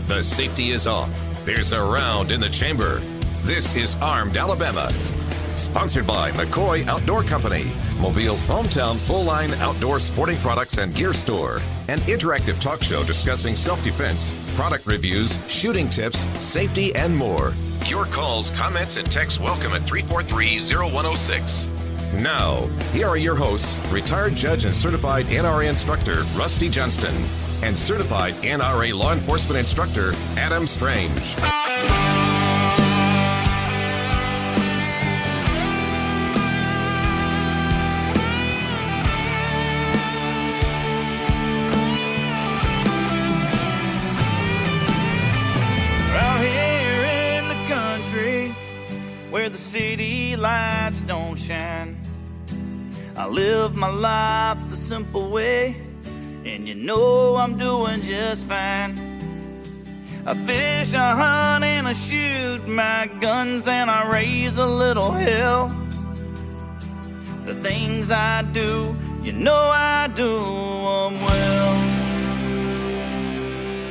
The safety is off. There's a round in the chamber. This is Armed Alabama. Sponsored by McCoy Outdoor Company, Mobile's hometown full-line outdoor sporting products and gear store. An interactive talk show discussing self-defense, product reviews, shooting tips, safety, and more. Your calls, comments, and texts welcome at 343-0106. Now, here are your hosts, retired judge and certified NRA instructor Rusty Johnston and certified NRA law enforcement instructor Adam Strange. Where the city lights don't shine, I live my life the simple way, and you know I'm doing just fine. I fish, I hunt, and I shoot my guns, and I raise a little hell. The things I do, you know I do them well.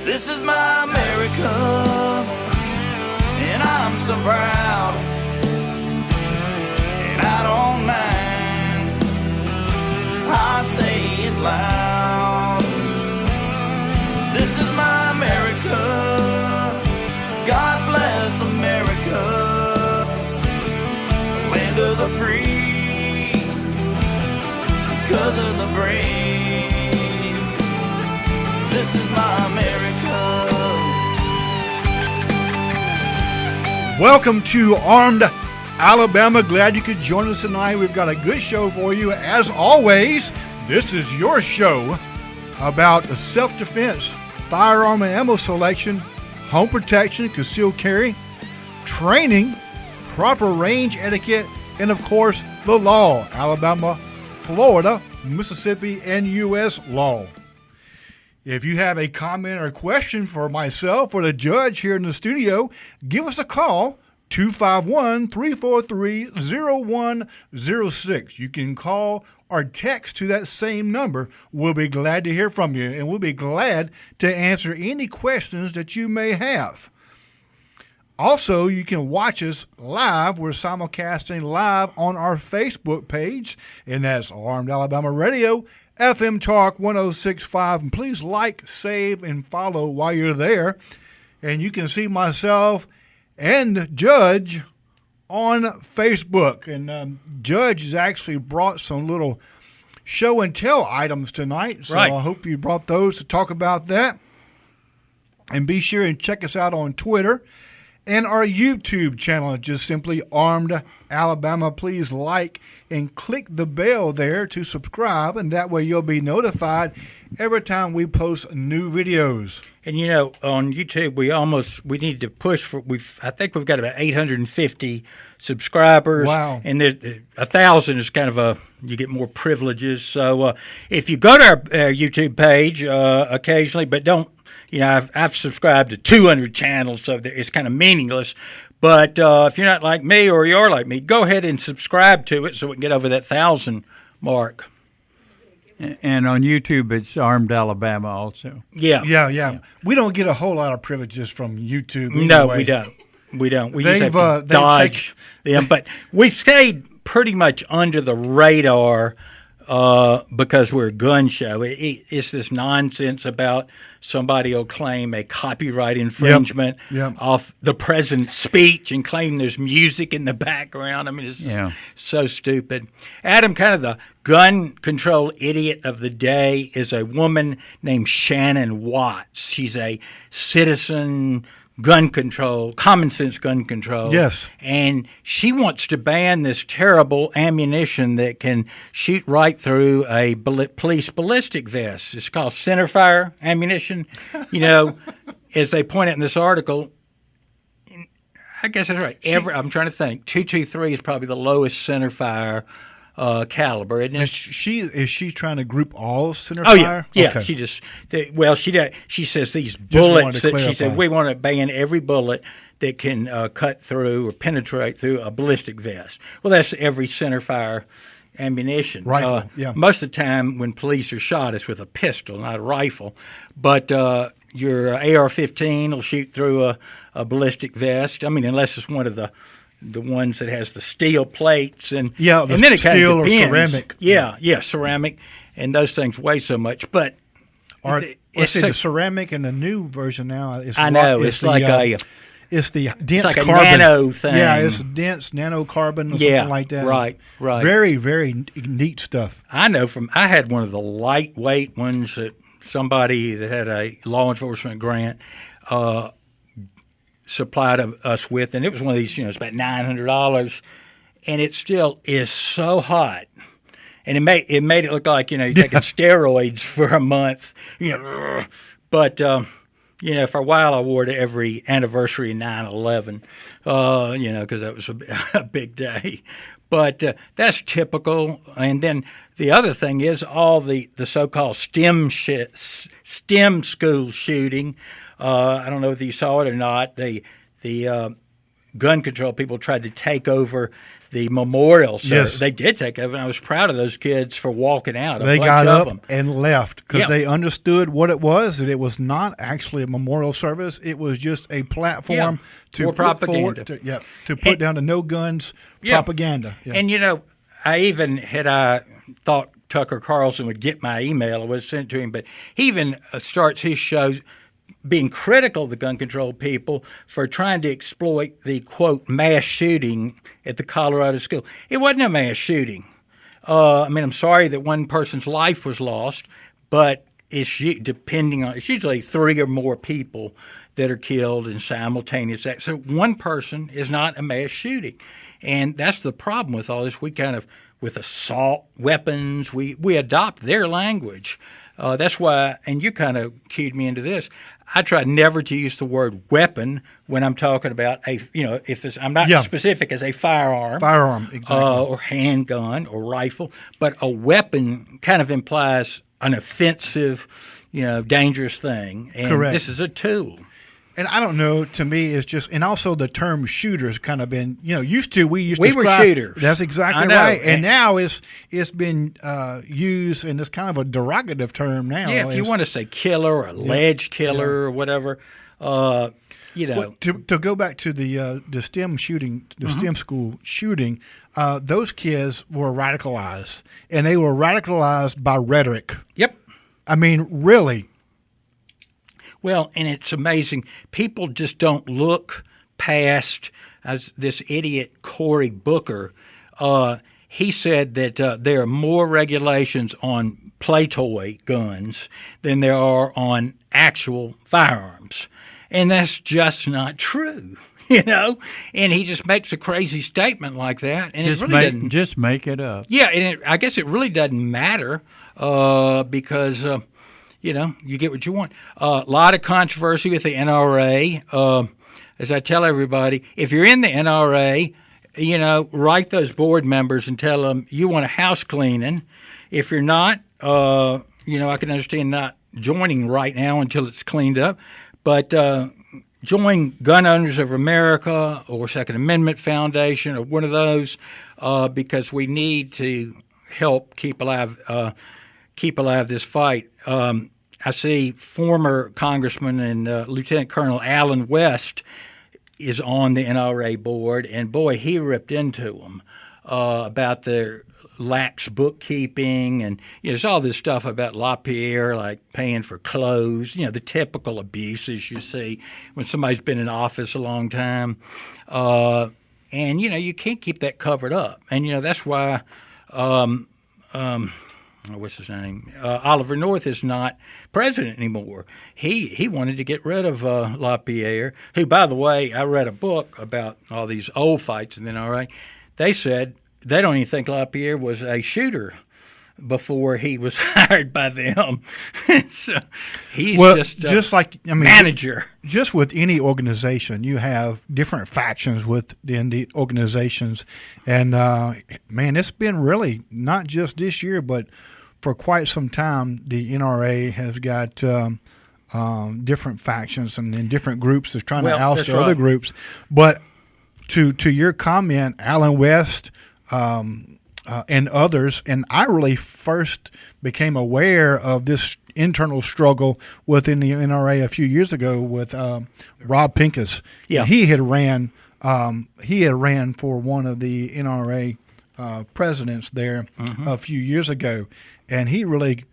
This is my America, and I'm so proud. I don't mind, I say it loud. This is my America, God bless America, land of the free, because of the brave. This is my America. Welcome to Armed Alabama. Glad you could join us tonight. We've got a good show for you. As always, this is your show about self-defense, firearm and ammo selection, home protection, concealed carry, training, proper range etiquette, and of course, the law. Alabama, Florida, Mississippi, and U.S. law. If you have a comment or a question for myself or the judge here in the studio, give us a call. 251-343-0106. You can call or text to that same number. We'll be glad to hear from you, and we'll be glad to answer any questions that you may have. Also, you can watch us live. We're simulcasting live on our Facebook page, and that's Armed Alabama Radio, FM Talk 106.5. And please like, save, and follow while you're there. And you can see myself and Judge on Facebook. And Judge has actually brought some little show and tell items tonight. So right. I hope you brought those to talk about that. And be sure and check us out on Twitter and our YouTube channel. Just simply Armed Alabama. Please like and click the bell there to subscribe, and that way you'll be notified every time we post new videos. And you know, on YouTube, we need to push for. I think we've got about 850 subscribers. Wow! And 1,000 is kind of you get more privileges. So if you go to our YouTube page occasionally, but don't, you know, I've subscribed to 200 channels, so it's kind of meaningless. But if you're not like me or you are like me, go ahead and subscribe to it so we can get over that 1,000 mark. And on YouTube, it's Armed Alabama also. Yeah. We don't get a whole lot of privileges from YouTube anyway. No, we don't. We just have to dodge them. But we've stayed pretty much under the radar because we're a gun show. It's this nonsense about somebody will claim a copyright infringement off the president's speech and claim there's music in the background. I mean, it's so stupid. Adam, kind of the gun control idiot of the day is a woman named Shannon Watts. She's a citizen gun control, common sense gun control. Yes. And she wants to ban this terrible ammunition that can shoot right through a police ballistic vest. It's called centerfire ammunition. You know, as they point out in this article, I guess that's right. I'm trying to think. 223 is probably the lowest centerfire caliber, isn't it? Is she trying to group all centerfire? Oh yeah. Okay. She says these bullets that she said we want to ban every bullet that can cut through or penetrate through a ballistic vest. Well, that's every centerfire ammunition. Rifle. Most of the time when police are shot, it's with a pistol, not a rifle. But your AR-15 will shoot through a ballistic vest. I mean, unless it's one of the ones that has the steel plates and and then it kind steel of or depends. ceramic. Yeah, ceramic, and those things weigh so much. But the ceramic and the new version now is it's the dense like a carbon nano thing. Yeah, it's dense nanocarbon or something like that. Right. Very, very neat stuff. I know I had one of the lightweight ones that somebody that had a law enforcement grant supplied us with, and it was one of these, it's about $900, and it still is so hot. And it made it look like, you're taking steroids for a month, But, for a while I wore it every anniversary of 9/11, because that was a big day. But that's typical. And then the other thing is all the so-called STEM school shooting. I don't know if you saw it or not. The gun control people tried to take over the memorial service. Yes. They did take over, and I was proud of those kids for walking out. They got up and left because they understood what it was, that it was not actually a memorial service. It was just a platform to put propaganda. To put down the no guns propaganda. Yeah. And, I even thought Tucker Carlson would get my email. I was sent to him, but he even starts his shows being critical of the gun control people for trying to exploit the, quote, mass shooting at the Colorado school. It wasn't a mass shooting. I'm sorry that one person's life was lost, but it's usually 3 or more people that are killed in simultaneous acts. So one person is not a mass shooting. And that's the problem with all this. We kind of, with assault weapons, we adopt their language. That's why, and you kind of cued me into this, I try never to use the word weapon when I'm talking about I'm not specific as a firearm, exactly, or handgun or rifle, but a weapon kind of implies an offensive, dangerous thing. And correct. This is a tool. And I don't know, to me, it's just, and also the term shooter's kind of been, we used to were describe, shooters. That's exactly right. And now it's been used, and it's kind of a derogative term now. Yeah, if you want to say killer or alleged killer or whatever, Well, to go back to the STEM shooting, the STEM school shooting, those kids were radicalized, and they were radicalized by rhetoric. Yep. I mean, really. Well, and it's amazing. People just don't look past, as this idiot Cory Booker, he said that there are more regulations on play toy guns than there are on actual firearms. And that's just not true, And he just makes a crazy statement like that. And just make it up. Yeah, and I guess it really doesn't matter because you get what you want. A lot of controversy with the NRA. As I tell everybody, if you're in the NRA, write those board members and tell them you want a house cleaning. If you're not, I can understand not joining right now until it's cleaned up. But join Gun Owners of America or Second Amendment Foundation or one of those because we need to help keep alive this fight. I see former Congressman and Lieutenant Colonel Alan West is on the NRA board, and boy, he ripped into them about their lax bookkeeping, and there's all this stuff about LaPierre, like paying for clothes, the typical abuses you see when somebody's been in office a long time, and you can't keep that covered up, and that's why. What's his name? Oliver North is not president anymore. He wanted to get rid of LaPierre, who, by the way, I read a book about all these old fights in the NRA. They said they don't even think LaPierre was a shooter before he was hired by them. So he's just like manager. Just with any organization, you have different factions within the organizations, and man, it's been really not just this year, but for quite some time, the NRA has got different factions and different groups that's trying to oust other groups. But to your comment, Alan West and others, and I really first became aware of this internal struggle within the NRA a few years ago with Rob Pincus. Yeah, he had ran for one of the NRA presidents there a few years ago, and he really.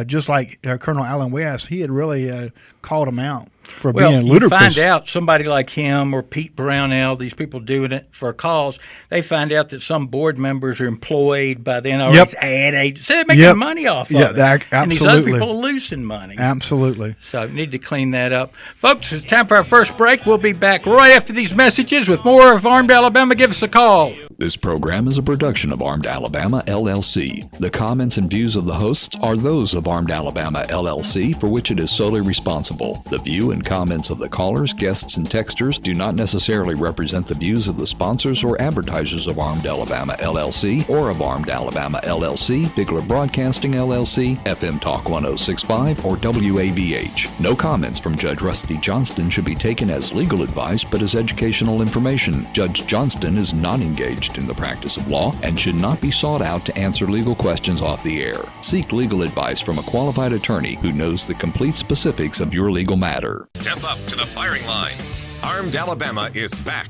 Just like Colonel Allen West, he had really called him out for being ludicrous. You find out somebody like him or Pete Brownell, these people doing it for a cause, they find out that some board members are employed by the NRA's ad agency. So they're making money off of it. Absolutely. And these other people are losing money. Absolutely. So need to clean that up. Folks, it's time for our first break. We'll be back right after these messages with more of Armed Alabama. Give us a call. This program is a production of Armed Alabama, LLC. The comments and views of the hosts are those of Armed Alabama, LLC, for which it is solely responsible. The view and comments of the callers, guests, and texters do not necessarily represent the views of the sponsors or advertisers of Armed Alabama, LLC, or of Armed Alabama, LLC, Bigler Broadcasting, LLC, FM Talk 1065, or WABH. No comments from Judge Rusty Johnston should be taken as legal advice, but as educational information. Judge Johnston is not engaged in the practice of law and should not be sought out to answer legal questions off the air. Seek legal advice from a qualified attorney who knows the complete specifics of your legal matter. Step up to the firing line. Armed Alabama is back.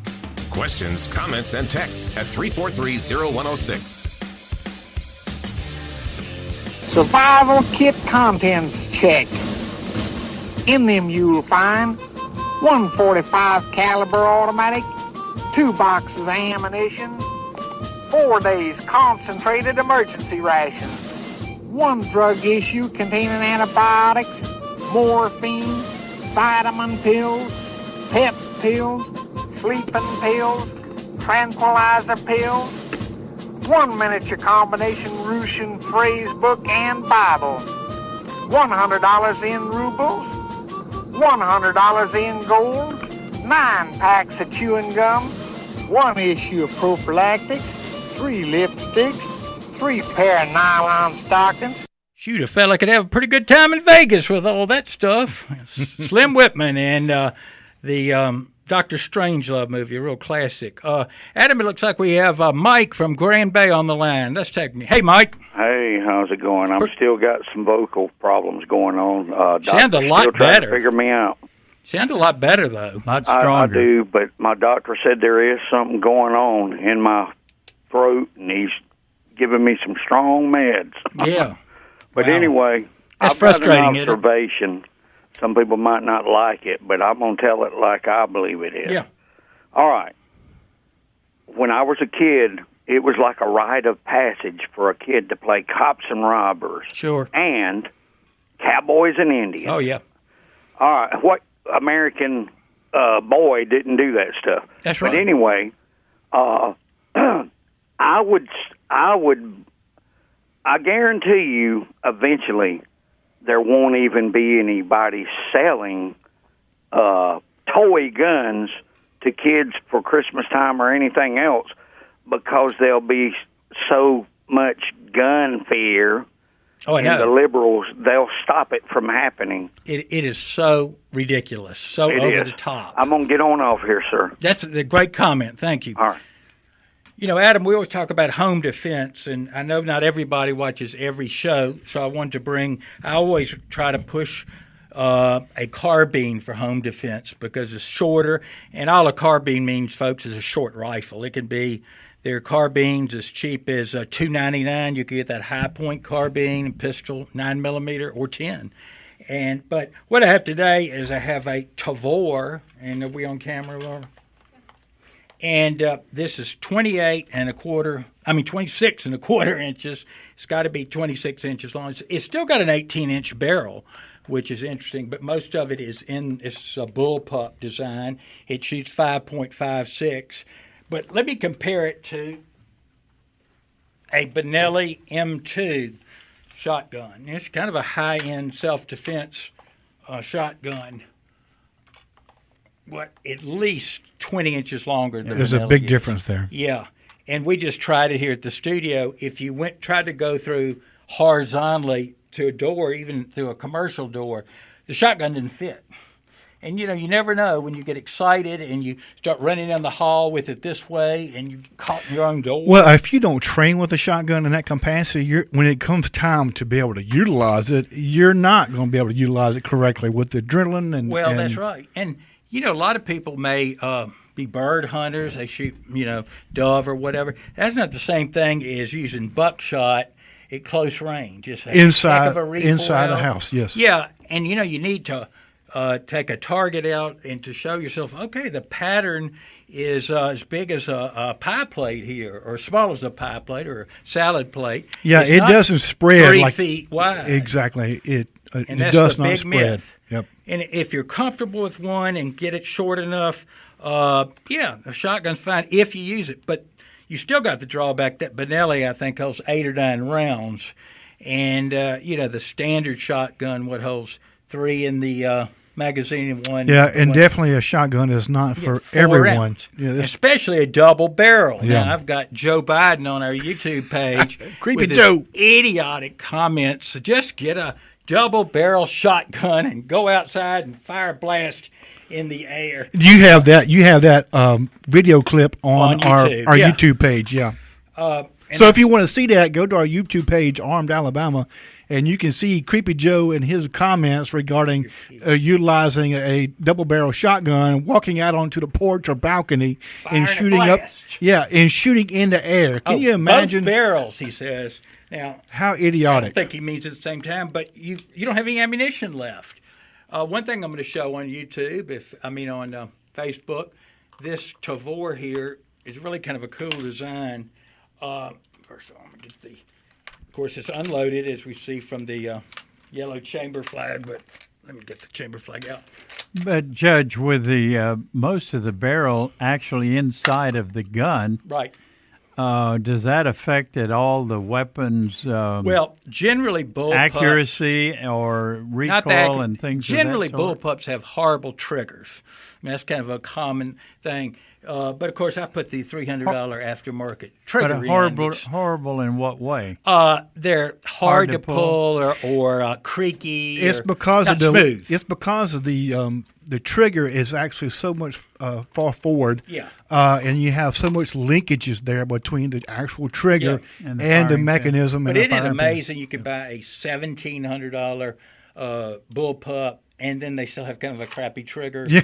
Questions, comments, and texts at 343-0106. Survival kit contents check. In them you'll find 145 caliber automatic, 2 boxes of ammunition, 4 days concentrated emergency rations, 1 drug issue containing antibiotics, morphine, vitamin pills, pep pills, sleeping pills, tranquilizer pills, 1 miniature combination Russian phrase book and Bible, $100 in rubles, $100 in gold, 9 packs of chewing gum, 1 issue of prophylactics, 3 lipsticks, 3 pair of nylon stockings. Shoot, a fella could have a pretty good time in Vegas with all that stuff. Slim Whitman and the Dr. Strangelove movie, a real classic. Adam, it looks like we have Mike from Grand Bay on the line. Let's take me. Hey, Mike. Hey, how's it going? I'm still got some vocal problems going on. Sound a lot better. To figure me out. Sound a lot better, though. Not stronger. I do, but my doctor said there is something going on in my throat, and he's giving me some strong meds. Yeah. But wow. Anyway, that's I've frustrating, got an observation. Some people might not like it, but I'm going to tell it like I believe it is. Yeah. All right. When I was a kid, it was like a rite of passage for a kid to play cops and robbers. Sure. And cowboys and Indians. Oh, yeah. All right. What American boy didn't do that stuff? That's right. But anyway, I guarantee you eventually there won't even be anybody selling toy guns to kids for Christmas time or anything else because there'll be so much gun fear. Oh, I know. And the liberals, they'll stop it from happening. It is so ridiculous, so over the top. I'm going to get on off here, sir. That's a great comment. Thank you. All right. You know, Adam, we always talk about home defense, and I know not everybody watches every show, so I always try to push a carbine for home defense because it's shorter, and all a carbine means, folks, is a short rifle. It can be, there are carbines as cheap as $2.99. You can get that high point carbine, pistol, 9mm, or 10. But what I have today is I have a Tavor, and are we on camera, Laura? And this is 26 1/4 inches. It's got to be 26 inches long. It's still got an 18-inch barrel, which is interesting, but most of it is it's a bullpup design. It shoots 5.56. But let me compare it to a Benelli M2 shotgun. It's kind of a high-end self-defense shotgun. At least 20 inches longer than There's a big difference there. Yeah. And we just tried it here at the studio. If you tried to go through horizontally to a door, even through a commercial door, the shotgun didn't fit. And, you never know when you get excited and you start running down the hall with it this way and you get caught in your own door. Well, if you don't train with a shotgun in that capacity, when it comes time to be able to utilize it, you're not going to be able to utilize it correctly with the adrenaline. Well, that's right. And, a lot of people may be bird hunters. They shoot, dove or whatever. That's not the same thing as using buckshot at close range. Just inside a house, yes. Yeah, and, you need to take a target out and to show yourself, okay, the pattern is as big as a pie plate here, or as small as a pie plate or a salad plate. Yeah, it doesn't spread 3 feet wide. Exactly. It that's does the not big spread. Myth. Yep. And if you're comfortable with one and get it short enough, a shotgun's fine if you use it. But you still got the drawback that Benelli, I think, holds 8 or 9 rounds. And, the standard shotgun, holds 3 in the magazine and 1. Yeah, and definitely a shotgun is not for 4 everyone. rounds. Yeah, especially a double barrel. Yeah. Now, I've got Joe Biden on our YouTube page. Creepy with Joe. Idiotic comments. So just get a double barrel shotgun and go outside and fire a blast in the air. You have that video clip on YouTube, our YouTube page, yeah. So if you want to see that, go to our YouTube page, Armed Alabama, and you can see Creepy Joe and his comments regarding utilizing a double-barrel shotgun, walking out onto the porch or balcony and shooting up. Yeah, and shooting in the air. Can you imagine? Both barrels, he says. Now, how idiotic. I don't think he means at the same time, but you don't have any ammunition left. One thing I'm going to show on YouTube, on Facebook, this Tavor here is really kind of a cool design. First of all, I'm going to get of course, it's unloaded, as we see from the yellow chamber flag, but let me get the chamber flag out. But, Judge, with the most of the barrel actually inside of the gun, right? Does that affect at all the weapons? Well, generally, bullpup accuracy or recoil and things. Generally, of that sort? bullpups have horrible triggers. That's kind of a common thing. But of course, I put the $300 aftermarket trigger. But horrible in what way? They're hard to pull or creaky. It's or because not of the smooth. It's because of the trigger is actually so much far forward. Yeah. And you have so much linkages there between the actual trigger and the mechanism. But isn't it amazing? You could buy a $1,700 bullpup. And then they still have kind of a crappy trigger. Yeah.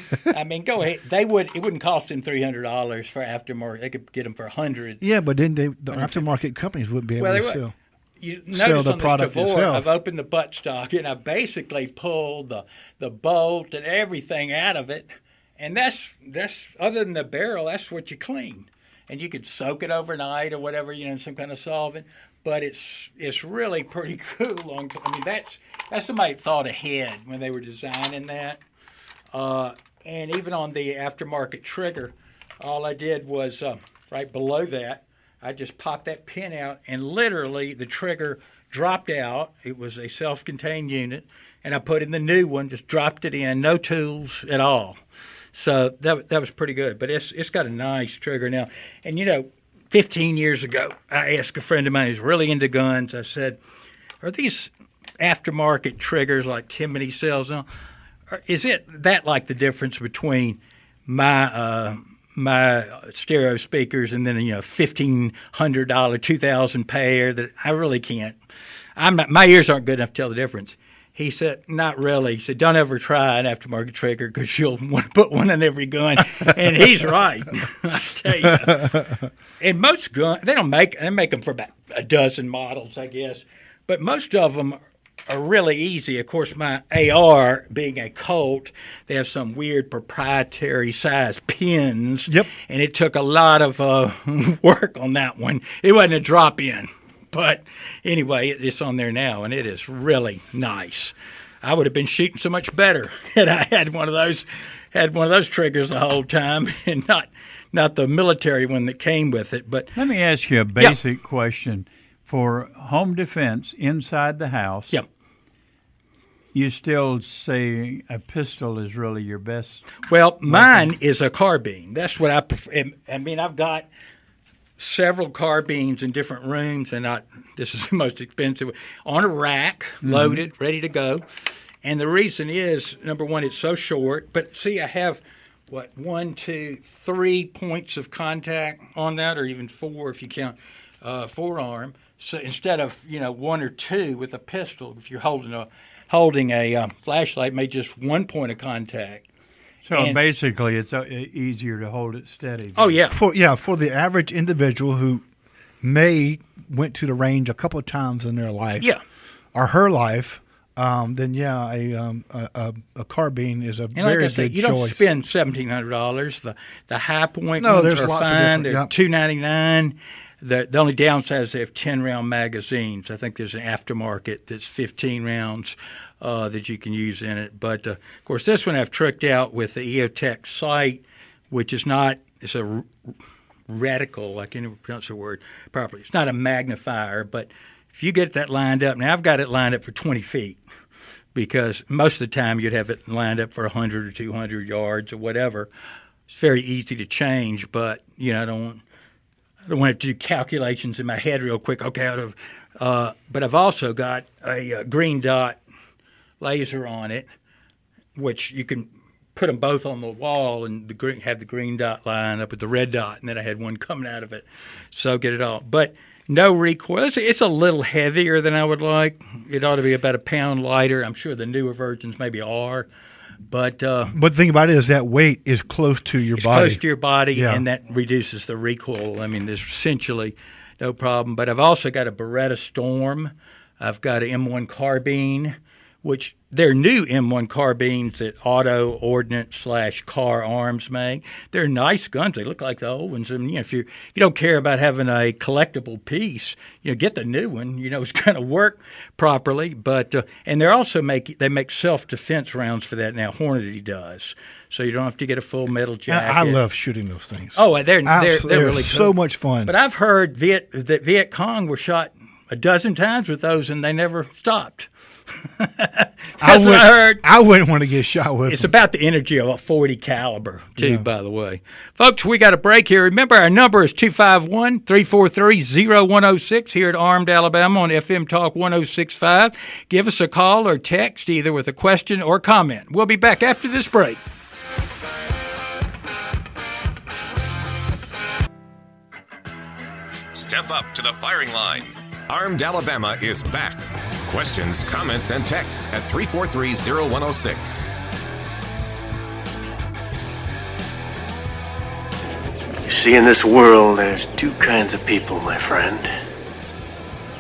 Go ahead. It wouldn't cost them $300 for aftermarket. They could get them for $100. Yeah, but then the aftermarket companies wouldn't be able to sell. You sell notice the on product this Tavor, itself. I've opened the buttstock and I basically pulled the bolt and everything out of it. And that's other than the barrel, that's what you clean. And you could soak it overnight or whatever, in some kind of solvent. But it's really pretty cool. That's somebody thought ahead when they were designing that. And even on the aftermarket trigger, all I did was right below that, I just popped that pin out, and literally the trigger dropped out. It was a self-contained unit, and I put in the new one, just dropped it in, no tools at all. So that was pretty good. But it's got a nice trigger now. And 15 years ago, I asked a friend of mine who's really into guns, I said, are these aftermarket triggers like Timothy sells on, or is it that like the difference between my stereo speakers and then $1,500, $2,000 pair that I really can't? My ears aren't good enough to tell the difference. He said, not really. He said, don't ever try an aftermarket trigger because you'll want to put one in every gun. And he's right, I tell you. And most guns, they make them for about a dozen models, I guess. But most of them are really easy. Of course, my AR, being a Colt, they have some weird proprietary size pins. Yep. And it took a lot of work on that one. It wasn't a drop-in. But anyway, it's on there now, and it is really nice. I would have been shooting so much better had I had one of those triggers the whole time, and not the military one that came with it. But let me ask you a basic question. For home defense inside the house, you still say a pistol is really your best? Well, mine is a carbine. That's what I prefer. I've got several carbines in different rooms, and this is the most expensive, on a rack, loaded, ready to go. And the reason is, number one, it's so short. But see, I have, 1, 2, 3 points of contact on that, or even 4 if you count forearm. So instead of 1 or 2 with a pistol, if you're holding a flashlight, may just 1 point of contact. So basically, it's easier to hold it steady. Oh yeah, for the average individual who may went to the range a couple of times in their life, or her life, then a carbine is a very good choice. You don't spend $1,700. The high point ones are lots fine. Of They're $299. The only downside is they have 10-round magazines. I think there's an aftermarket that's 15 rounds that you can use in it. But, of course, this one I've tricked out with the EOTech sight, which is not – it's a reticle. I can't even pronounce the word properly. It's not a magnifier, but if you get that lined up – now I've got it lined up for 20 feet because most of the time you'd have it lined up for 100 or 200 yards or whatever. It's very easy to change, but, I don't want to do calculations in my head real quick. Okay, but I've also got a green dot laser on it, which you can put them both on the wall and have the green dot line up with the red dot, and then I had one coming out of it. So get it all. But no recoil. It's a little heavier than I would like. It ought to be about a pound lighter. I'm sure the newer versions maybe are. But the thing about it is that weight is close to your body. It's close to your body, and that reduces the recoil. I mean, there's essentially no problem. But I've also got a Beretta Storm. I've got an M1 carbine, which they're new M1 carbines that Auto Ordnance / Car Arms make. They're nice guns. They look like the old ones. And if you don't care about having a collectible piece, get the new one. It's going to work properly. But and they're also make self-defense rounds for that now. Hornady does, so you don't have to get a full metal jacket. I love shooting those things. Oh, they're really cool. So much fun. But I've heard that Viet Cong were shot a dozen times with those, and they never stopped. That's what I heard. I wouldn't want to get shot with. It's about the energy of a 40 caliber, too, by the way. Folks, we got a break here. Remember, our number is 251-343-0106 here at Armed Alabama on FM Talk 106.5. Give us a call or text either with a question or comment. We'll be back after this break. Step up to the firing line. Armed Alabama is back. Questions, comments, and texts at 343-0106. You see, in this world, there's 2 kinds of people, my friend.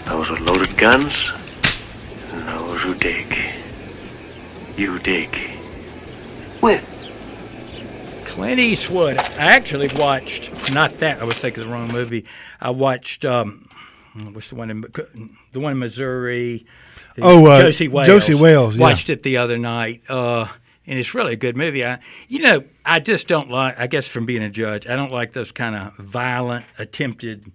Those with loaded guns and those who dig. You dig. When? Clint Eastwood. I actually watched, not that, I was thinking of the wrong movie. I watched, what's the one in Missouri? Josie Wales. Josie Wales, yeah. Watched it the other night, and it's really a good movie. I just don't like, I guess from being a judge, I don't like those kind of violent, attempted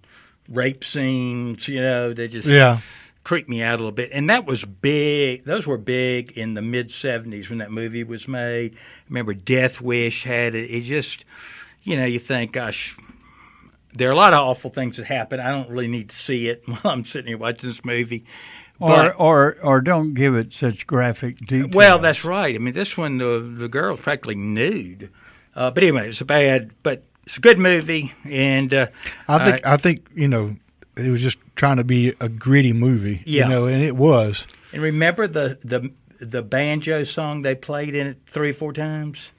rape scenes, they just creep me out a little bit. And that was big. Those were big in the mid-'70s when that movie was made. I remember Death Wish had it. It just, you think, gosh, there are a lot of awful things that happen. I don't really need to see it while I'm sitting here watching this movie. Or don't give it such graphic details. Well, that's right. I mean, this one, the girl's practically nude. But anyway, it's a good movie. And I think it was just trying to be a gritty movie. And it was. And remember the banjo song they played in it 3 or 4 times?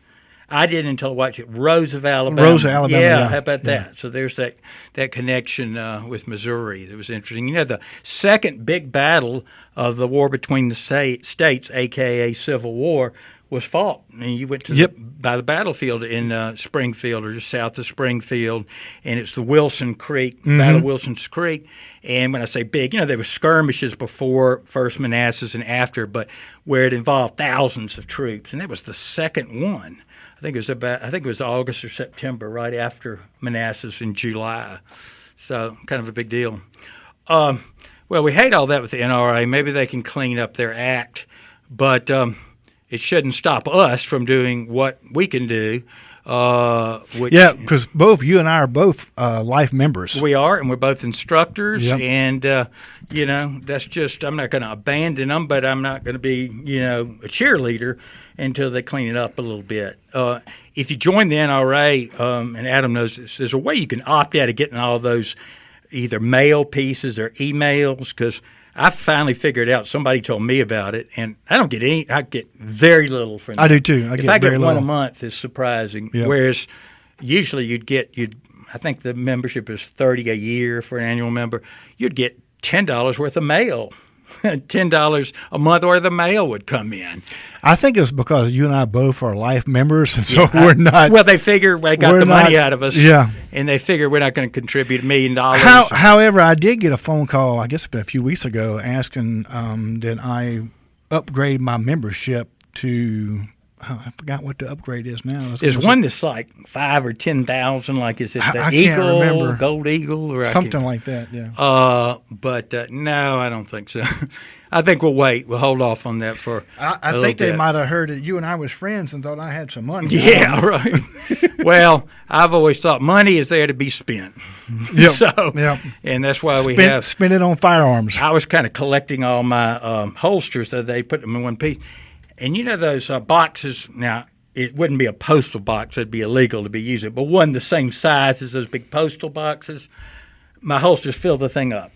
I didn't until I watched it. Rose of Alabama. Rose of Alabama. Yeah, how about that? So there's that connection with Missouri that was interesting. The second big battle of the war between the states, a.k.a. Civil War, was fought. And you went to by the battlefield in Springfield or just south of Springfield, and it's the Wilson Creek, Battle of Wilson's Creek. And when I say big, there were skirmishes before First Manassas and after, but where it involved thousands of troops, and that was the second one. I think it was August or September, right after Manassas in July. So kind of a big deal. Well, we hate all that with the NRA. Maybe they can clean up their act, but it shouldn't stop us from doing what we can do. Yeah, because both you and I are both life members. We are, and we're both instructors. Yep. And that's just, I'm not going to abandon them, but I'm not going to be a cheerleader until they clean it up a little bit. If you join the NRA, and Adam knows this, there's a way you can opt out of getting all those either mail pieces or emails, because I finally figured out, somebody told me about it, and I don't get any. I get very little from them. I do too. If I get one a month, it's surprising. Yep. Whereas usually I think the membership is $30 a year for an annual member. You'd get $10 worth of mail. $10 a month worth of mail would come in. I think it's because you and I both are life members, and so we're not. Well, they figure they got the money out of us, and they figure we're not going to contribute $1 million. However, I did get a phone call, I guess it's been a few weeks ago, asking that I upgrade my membership to. I forgot what the upgrade is now. There's one that's like 5,000 or 10,000. Like, is it the Eagle, Gold Eagle, or something like that? Yeah. But no, I don't think so. I think we'll wait. We'll hold off on that for. I think they might have heard that you and I was friends and thought I had some money. Yeah, right. Well, I've always thought money is there to be spent. Yep. And that's why spend it on firearms. I was kind of collecting all my holsters, so they put them in one piece. And those boxes, now, it wouldn't be a postal box. It'd be illegal to be using it. But one the same size as those big postal boxes, my holsters filled the thing up.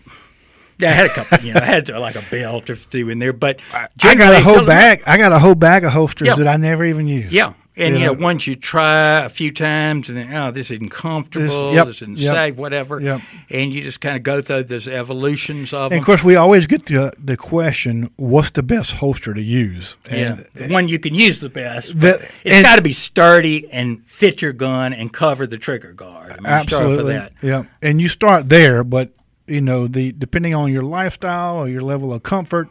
Yeah, I had a couple, I had like a belt or two in there. But I got a whole bag. I got a whole bag of holsters that I never even use. Yeah. And, once you try a few times and then, this isn't comfortable, this isn't safe, whatever, and you just kind of go through those evolutions of them. And, of course, we always get the question, what's the best holster to use? And the one you can use the best. It's got to be sturdy and fit your gun and cover the trigger guard. Absolutely. Start for that. Yeah, and you start there, but, depending on your lifestyle or your level of comfort,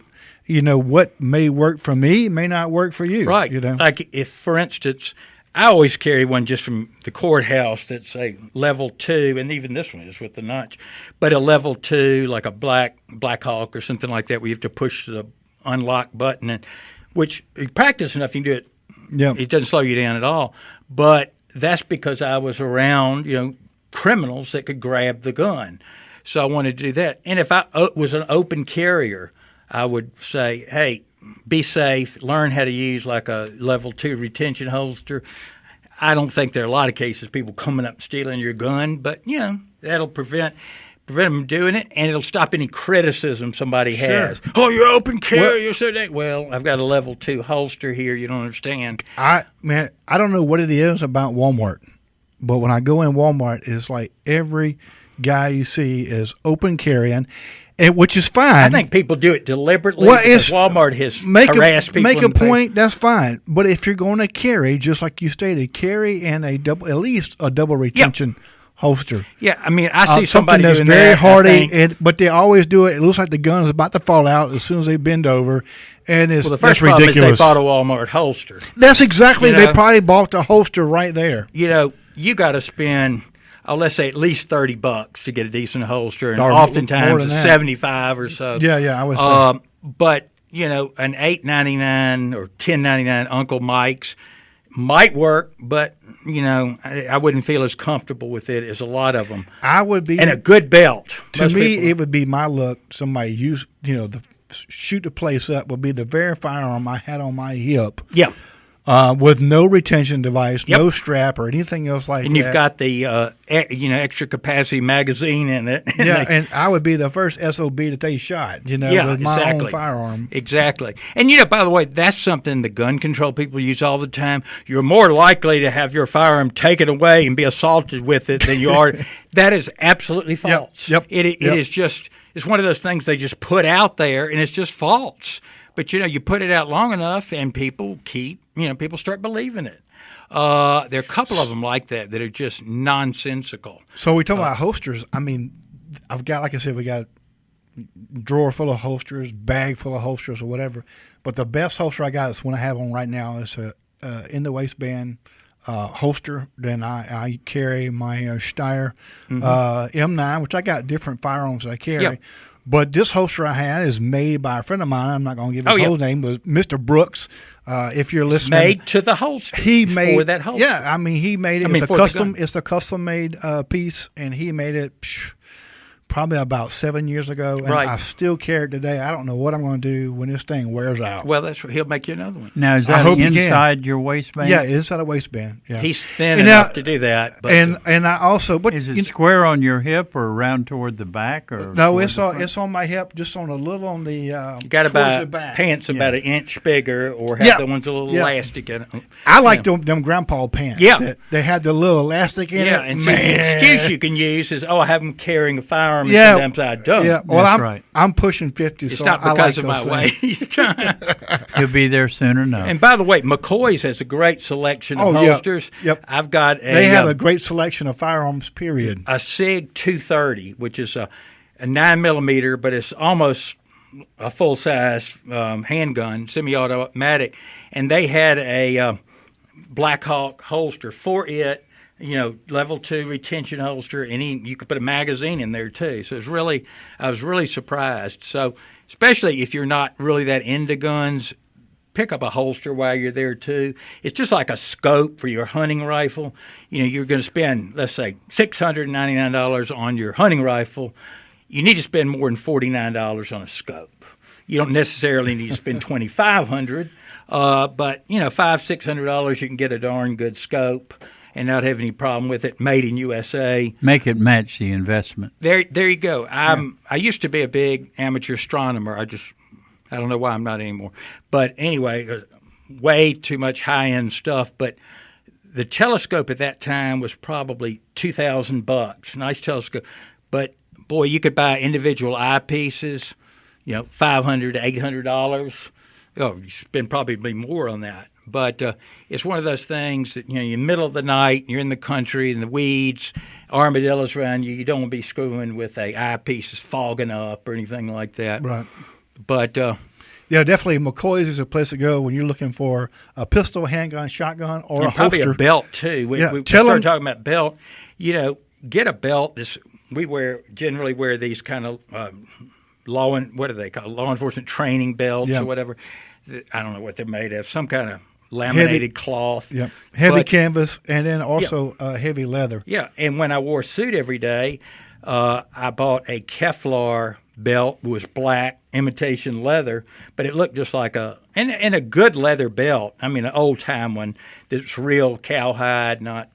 what may work for me may not work for you. Right. Like if, for instance, I always carry one just from the courthouse that's a level 2, and even this one is with the notch, but a level 2, like a Black Hawk or something like that, where you have to push the unlock button, and which you practice enough, you can do it. Yeah. It doesn't slow you down at all. But that's because I was around, criminals that could grab the gun. So I wanted to do that. And if I was an open carrier, I would say, hey, be safe, learn how to use like a level 2 retention holster. I don't think there are a lot of cases people coming up and stealing your gun, but, that'll prevent them doing it, and it'll stop any criticism somebody has. Oh, you're open carrier. Well, I've got a level 2 holster here. You don't understand. I don't know what it is about Walmart, but when I go in Walmart, it's like every guy you see is open carrying. Which is fine. I think people do it deliberately because Walmart has harassed people. Make a point, that's fine. But if you're going to carry, just like you stated, carry in at least a double retention holster. Yeah, I mean, I see somebody that's doing very hardy, but they always do it. It looks like the gun is about to fall out as soon as they bend over, and it's the first that's ridiculous. Problem is they bought a Walmart holster. That's exactly. They probably bought the holster right there. You got to spend. Let's say at least $30 to get a decent holster, and oftentimes it's $75 or so. Yeah, I would say. But an $8.99 or $10.99 Uncle Mike's might work, but I wouldn't feel as comfortable with it as a lot of them. I would be, and a good belt. To me, it would be my look. Somebody use shoot the place up would be the very firearm I had on my hip. Yeah. With no retention device, no strap, or anything else like that. And you've got the extra capacity magazine in it. And I would be the first SOB that they shot, with my own firearm. Exactly. And, by the way, that's something the gun control people use all the time. You're more likely to have your firearm taken away and be assaulted with it than you are. That is absolutely false. Yep. It is just – it's one of those things they just put out there, and it's just false. But, you put it out long enough, and people people start believing it. There are a couple of them like that are just nonsensical. So we talk about holsters. I mean, I've got, like I said, we got a drawer full of holsters, bag full of holsters or whatever. But the best holster I got is one I have on right now. It's a in the waistband holster. Then I carry my Steyr M9, which I got different firearms that I carry. But this holster I had is made by a friend of mine. I'm not going to give his whole name, but Mr. Brooks. If you're listening, made to the holster. He made for that holster. Yeah, I mean, he made it. It's a custom made piece, and he made it probably about 7 years ago, and I still carry it today. I don't know what I'm going to do when this thing wears out. Well, he'll make you another one. Now, is that inside your waistband? Yeah, inside a waistband. Yeah. He's thin enough to do that. But and I also, but is it square on your hip or round toward the back? Or no, it's on my hip, just on a little on the. You got to buy pants about an inch bigger, or have the ones a little elastic in it. I like them grandpa pants. Yeah, they had the little elastic in it. Yeah, and the excuse you can use is, I have them carrying a firearm. Yeah. Sometimes I don't. Yeah, well, I'm pushing 50, it's so not because of my waist. He'll be there soon enough. And by the way, McCoy's has a great selection of holsters. Yep. I've got They have a great selection of firearms, period. A SIG 230, which is a 9mm, but it's almost a full-size handgun, semi-automatic. And they had a Black Hawk holster for it. Level 2 retention holster, and you could put a magazine in there too. So I was really surprised. So, especially if you're not really that into guns, pick up a holster while you're there too. It's just like a scope for your hunting rifle. You're going to spend, let's say, $699 on your hunting rifle. You need to spend more than $49 on a scope. You don't necessarily need to spend $2,500, but $500-$600 you can get a darn good scope and not have any problem with it. Made in USA. Make it match the investment. There you go. I used to be a big amateur astronomer. I don't know why I'm not anymore. But anyway, way too much high-end stuff. But the telescope at that time was probably $2,000. Nice telescope. But, boy, you could buy individual eyepieces, $500 to $800. Oh, you spend probably more on that. But it's one of those things that, you're in the middle of the night, you're in the country, in the weeds, armadillos around you. You don't want to be screwing with a eyepiece that's fogging up or anything like that. Right. But yeah, definitely McCoy's is a place to go when you're looking for a pistol, handgun, shotgun, or a probably holster. A belt, too. We started talking about belt. Get a belt. We generally wear these kind of law enforcement training belts or whatever. I don't know what they're made of. Some kind of laminated cloth. Yeah, heavy canvas, and then also heavy leather. Yeah, and when I wore a suit every day, I bought a Kevlar belt. It was black, imitation leather, but it looked just like a good leather belt. I mean, an old-time one that's real cowhide, not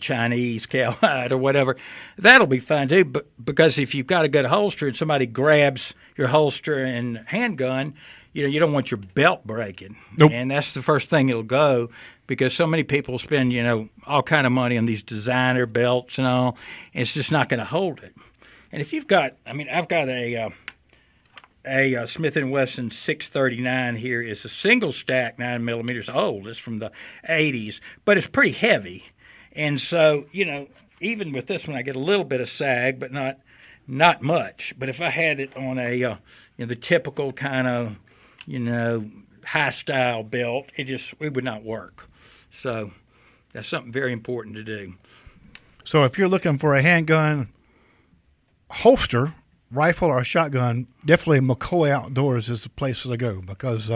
Chinese cowhide or whatever. That'll be fine too, but because if you've got a good holster and somebody grabs your holster and handgun, you don't want your belt breaking. Nope. And that's the first thing it'll go, because so many people spend, all kind of money on these designer belts and all, and it's just not going to hold it. And if you've got, I've got a Smith & Wesson 639 here. It's a single stack 9mm. Old. It's from the 80s, but it's pretty heavy. And so, even with this one, I get a little bit of sag, but not much. But if I had it on the typical kind of, high style belt, it would not work. So that's something very important to do. So if you're looking for a handgun holster, rifle or shotgun, definitely McCoy Outdoors is the place to go, because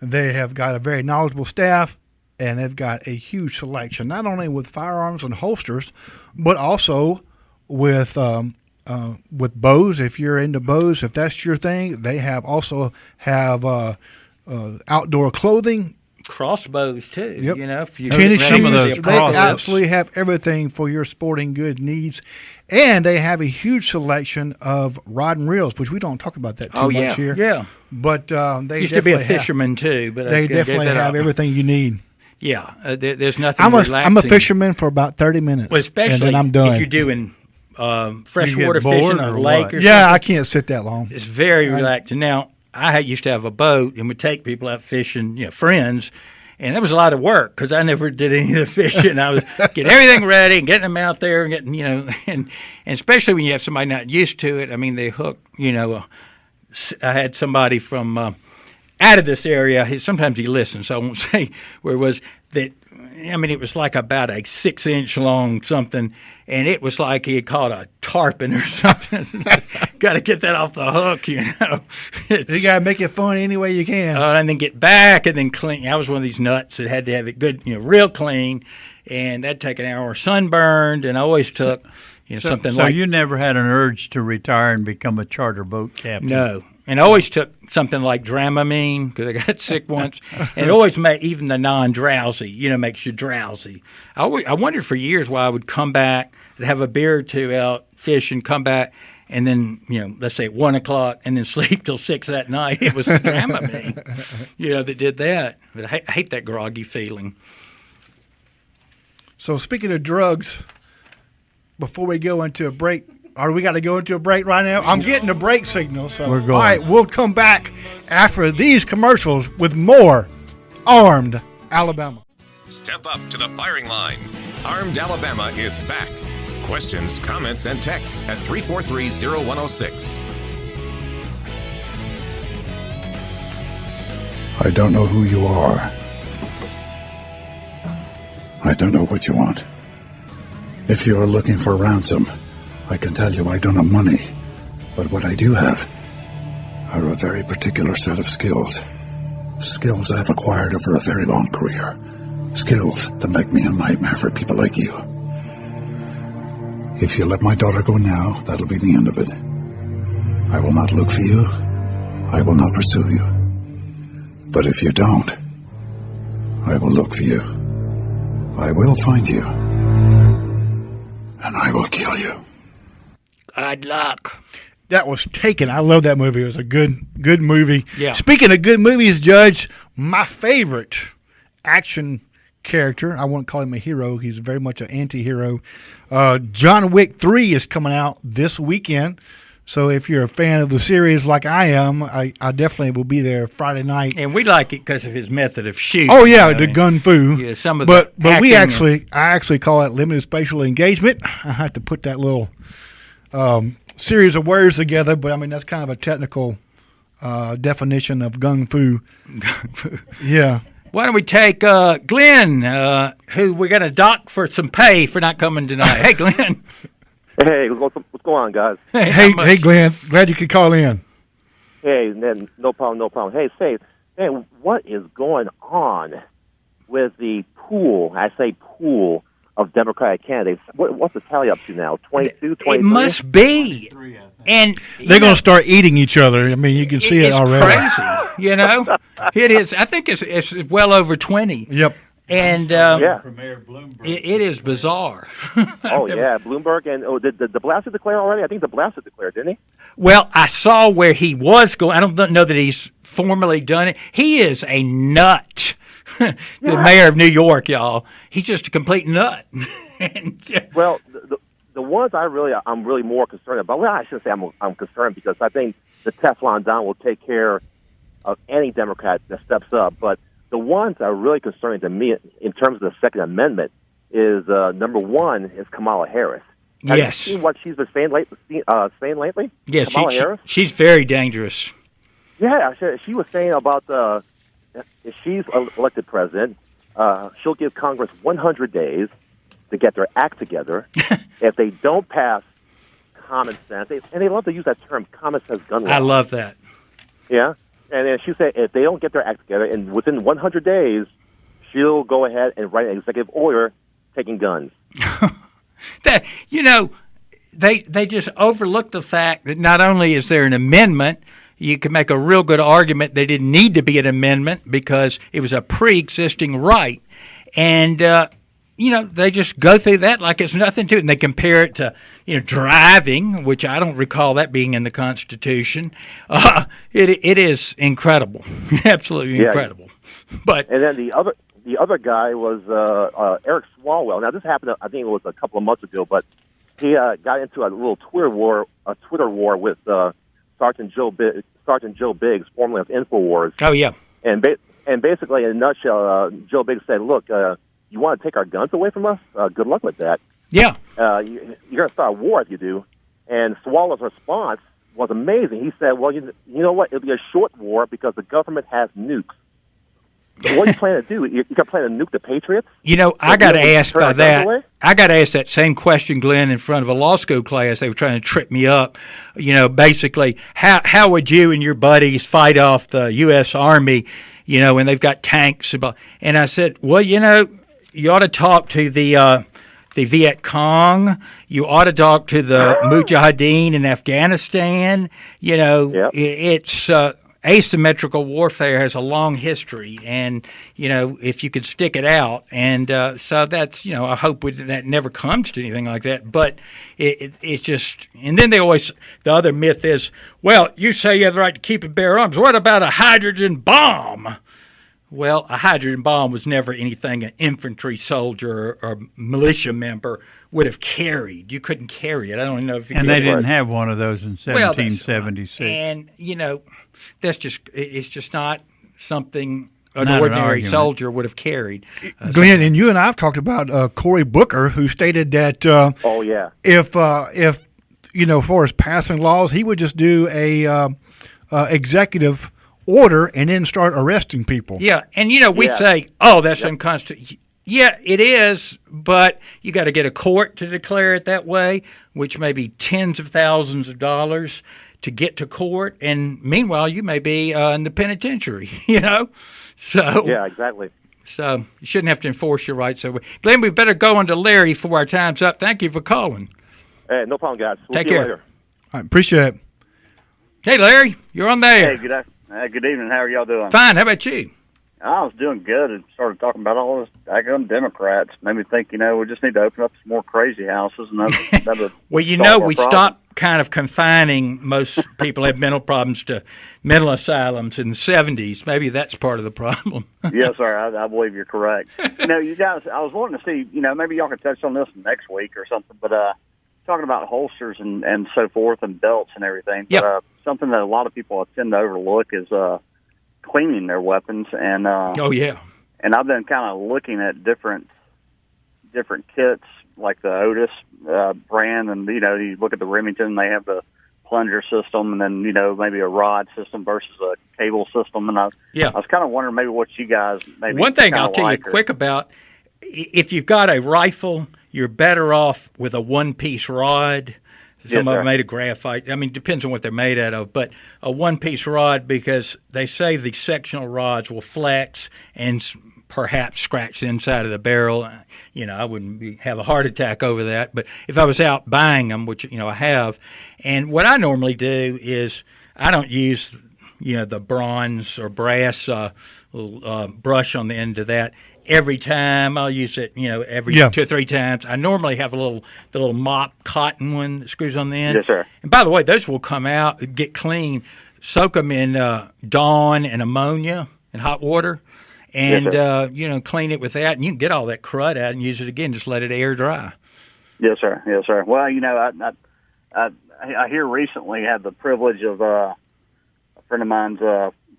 they have got a very knowledgeable staff, and they've got a huge selection, not only with firearms and holsters, but also with bows. If you're into bows, if that's your thing, they also have outdoor clothing. Crossbows too. Yep. If you tennis shoes, they absolutely have everything for your sporting good needs, and they have a huge selection of rod and reels, which we don't talk about that too much here. Yeah, but they used to be a fisherman too, but they definitely have everything you need. Yeah, there's nothing. I'm a fisherman for about 30 minutes, especially and then I'm done. If you're doing freshwater fishing on a lake or something. I can't sit that long. It's very relaxing. Now, I used to have a boat and would take people out fishing, friends, and that was a lot of work because I never did any of the fishing. I was getting everything ready and getting them out there and getting, and especially when you have somebody not used to it. They hook, I had somebody from out of this area. Sometimes he listens, so I won't say where it was. That it was like about a 6-inch long something, and it was like he had caught a tarpon or something. got to get that off the hook, you know. You got to make it fun any way you can. And then get back and then clean. I was one of these nuts that had to have it good, real clean, and that'd take an hour. Sunburned, and I always took, something like. So you never had an urge to retire and become a charter boat captain? No. And I always took something like Dramamine because I got sick once. And it always made even the non-drowsy, makes you drowsy. I wondered for years why I would come back and have a beer or two out fishing, come back, and then, let's say at 1 o'clock, and then sleep till 6 that night. It was the Dramamine, that did that. But I hate that groggy feeling. So speaking of drugs, before we go into a break, we got to go into a break right now? I'm getting a break signal. So we're going. All right, we'll come back after these commercials with more Armed Alabama. Step up to the firing line. Armed Alabama is back. Questions, comments, and texts at 343-0106. I don't know who you are. I don't know what you want. If you are looking for ransom, I can tell you I don't have money. But what I do have are a very particular set of skills. Skills I've acquired over a very long career. Skills that make me a nightmare for people like you. If you let my daughter go now, that'll be the end of it. I will not look for you. I will not pursue you. But if you don't, I will look for you. I will find you. And I will kill you. Good luck. That was Taken. I love that movie. It was a good movie. Yeah. Speaking of good movies, Judge, my favorite action character, I wouldn't call him a hero. He's very much an anti-hero. John Wick 3 is coming out this weekend. So if you're a fan of the series like I am, I definitely will be there Friday night. And we like it because of his method of shooting. Oh yeah, the gun fu. Yeah, some of but the I actually call that limited spatial engagement. I have to put that little series of words together, but I mean that's kind of a technical definition of gun fu. Yeah. Why don't we take Glenn, who we're going to dock for some pay for not coming tonight. Hey, Glenn. Hey, what's going on, guys? Hey, Glenn. Glad you could call in. Hey, man, no problem. Hey, say, man, what is going on with the pool? I say pool of Democratic candidates. What's the tally up to now? 22, 23? It must be. And they're going to start eating each other. I mean, you can see it already. It's crazy, It is. I think it's well over 20. Yep. And it is bizarre. Oh, yeah, Bloomberg. And did the Blaster declare already? I think the Blaster declared, didn't he? Well, I saw where he was going. I don't know that he's formally done it. He is a nut. The mayor of New York, y'all. He's just a complete nut. Well, the ones I'm really more concerned about. Well, I shouldn't say I'm concerned because I think the Teflon Don will take care of any Democrat that steps up. But the ones that are really concerning to me in terms of the Second Amendment is number one is Kamala Harris. Have you seen what she's been saying lately? Yes, Kamala Harris? She's very dangerous. Yeah, she was saying about if she's elected president, she'll give Congress 100 days to get their act together. If they don't pass common sense, and they love to use that term, common sense gun law. I love that. Yeah. And then she said if they don't get their act together, and within 100 days, she'll go ahead and write an executive order taking guns. That they just overlook the fact that not only is there an amendment, you can make a real good argument there didn't need to be an amendment because it was a pre-existing right. And they just go through that like it's nothing to it, and they compare it to, driving, which I don't recall that being in the Constitution. It is incredible, absolutely incredible. And then the other guy was Eric Swalwell. Now this happened, I think it was a couple of months ago, but he got into a little Twitter war with Sergeant Joe Biggs, formerly of InfoWars. Oh yeah, and basically in a nutshell, Joe Biggs said, "Look, you want to take our guns away from us? Good luck with that. Yeah. You're going to start a war if you do." And Swallow's response was amazing. He said, well, you know what? It'll be a short war because the government has nukes. So what are you planning to do? You're planning to nuke the Patriots? I got to ask by that. I got asked that same question, Glenn, in front of a law school class. They were trying to trip me up. Basically, how would you and your buddies fight off the U.S. Army, when they've got tanks? And I said, well, you ought to talk to the Viet Cong. You ought to talk to the Mujahideen in Afghanistan. It's asymmetrical warfare has a long history, and if you could stick it out, and so that's I hope that never comes to anything like that. But it's just, and then the other myth is, well, you say you have the right to keep and bear arms. What about a hydrogen bomb? Well, a hydrogen bomb was never anything an infantry soldier or militia member would have carried. You couldn't carry it. I don't know if you and they didn't have one of those in 1776. And it's just not something an ordinary soldier would have carried. Glenn, and you and I have talked about Cory Booker, who stated that if for his passing laws, he would just do a executive order and then start arresting people. Yeah, and we say, oh, that's unconstitutional. Yeah, it is, but you got to get a court to declare it that way, which may be tens of thousands of dollars to get to court, and meanwhile you may be in the penitentiary. So yeah, exactly. So you shouldn't have to enforce your rights. So, Glenn, we better go on to Larry before our time's up. Thank you for calling. Hey, no problem, guys. Take care. Later. I appreciate it. Hey, Larry, you're on there. Hey, good evening. How are y'all doing? Fine. How about you? I was doing good and started talking about all this daggone Democrats. Made me think, we just need to open up some more crazy houses. And that well, we stopped kind of confining most people who have mental problems to mental asylums in the 70s. Maybe that's part of the problem. Yes, sir. I believe you're correct. You guys, I was wanting to see, maybe y'all could touch on this next week or something, but talking about holsters and so forth and belts and everything. Yep. But something that a lot of people tend to overlook is cleaning their weapons, and and I've been kind of looking at different kits like the Otis brand, and you look at the Remington, they have the plunger system, and then maybe a rod system versus a cable system, and I was kind of wondering maybe what you guys maybe one thing I'll tell you quick about, if you've got a rifle, you're better off with a one-piece rod. Some of them made of graphite. I mean, it depends on what they're made out of, but a one-piece rod, because they say the sectional rods will flex and perhaps scratch the inside of the barrel. I wouldn't have a heart attack over that, but if I was out buying them, which I have, and what I normally do is I don't use the bronze or brass brush on the end of that. Every time I'll use it, every 2 or 3 times. I normally have the little mop cotton one that screws on the end. Yes, sir. And by the way, those will come out, get clean. Soak them in Dawn and ammonia and hot water, and clean it with that, and you can get all that crud out and use it again. Just let it air dry. Yes, sir. Yes, sir. Well, I here recently had the privilege of a friend of mine's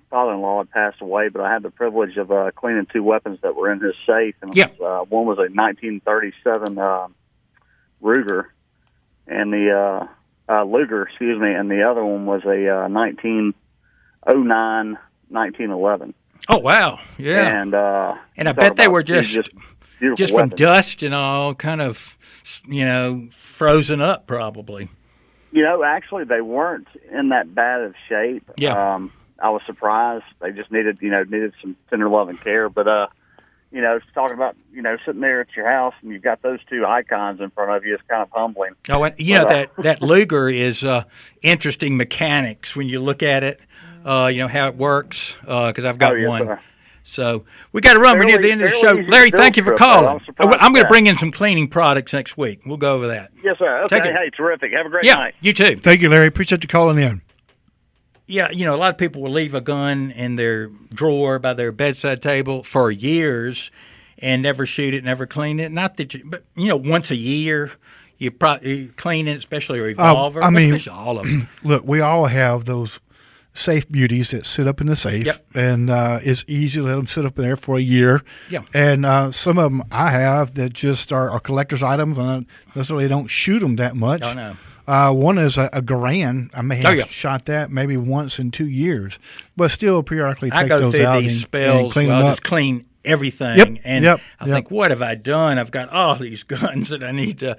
father-in-law had passed away, but I had the privilege of cleaning 2 weapons that were in his safe. And one was a 1937 Ruger, and the Luger, and the other one was a 1909 1911. Oh wow! Yeah, and I bet they were just from dust and all, kind of frozen up, probably. Actually, they weren't in that bad of shape. Yeah. I was surprised. They just needed some tender love and care. But, talking about, sitting there at your house and you've got those 2 icons in front of you is kind of humbling. Oh, and that Luger is interesting mechanics when you look at it, how it works, because I've got one. Sir. So we got to run. We're near the end of the show. Larry, thank you for calling. I'm going to bring in some cleaning products next week. We'll go over that. Yes, sir. Okay. Hey, terrific. Have a great night. You too. Thank you, Larry. Appreciate you calling in. Yeah, a lot of people will leave a gun in their drawer by their bedside table for years and never shoot it, never clean it. Not that but once a year you probably clean it, especially a revolver. Especially all of them. Look, we all have those safe beauties that sit up in the safe, and it's easy to let them sit up in there for a year. Yeah. And some of them I have that just are collector's items, and necessarily don't shoot them that much. Oh, no. One is a Garand. I may have shot that maybe once in 2 years, but still periodically take those out and clean them up. Just clean everything. And I think, what have I done? I've got all these guns that I need to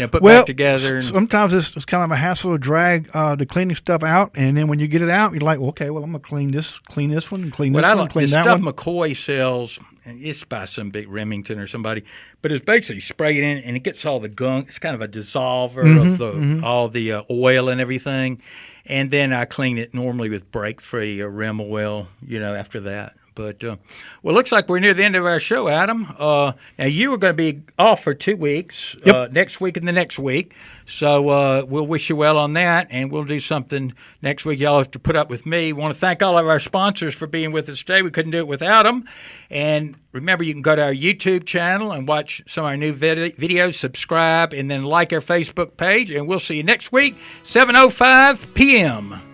put back together. Sometimes it's kind of a hassle to drag the cleaning stuff out, and then when you get it out, you're like, okay, well, I'm going to clean this one, and clean this one, clean that one. The stuff McCoy sells, and it's by some big Remington or somebody, but it's basically sprayed in, and it gets all the gunk. It's kind of a dissolver of all the oil and everything. And then I clean it normally with brake-free or rim oil, after that. But, well, it looks like we're near the end of our show, Adam. Now, you are going to be off for 2 weeks, next week and the next week. So we'll wish you well on that, and we'll do something next week. Y'all have to put up with me. Want to thank all of our sponsors for being with us today. We couldn't do it without them. And remember, you can go to our YouTube channel and watch some of our new videos, subscribe, and then like our Facebook page. And we'll see you next week, 7:05 p.m.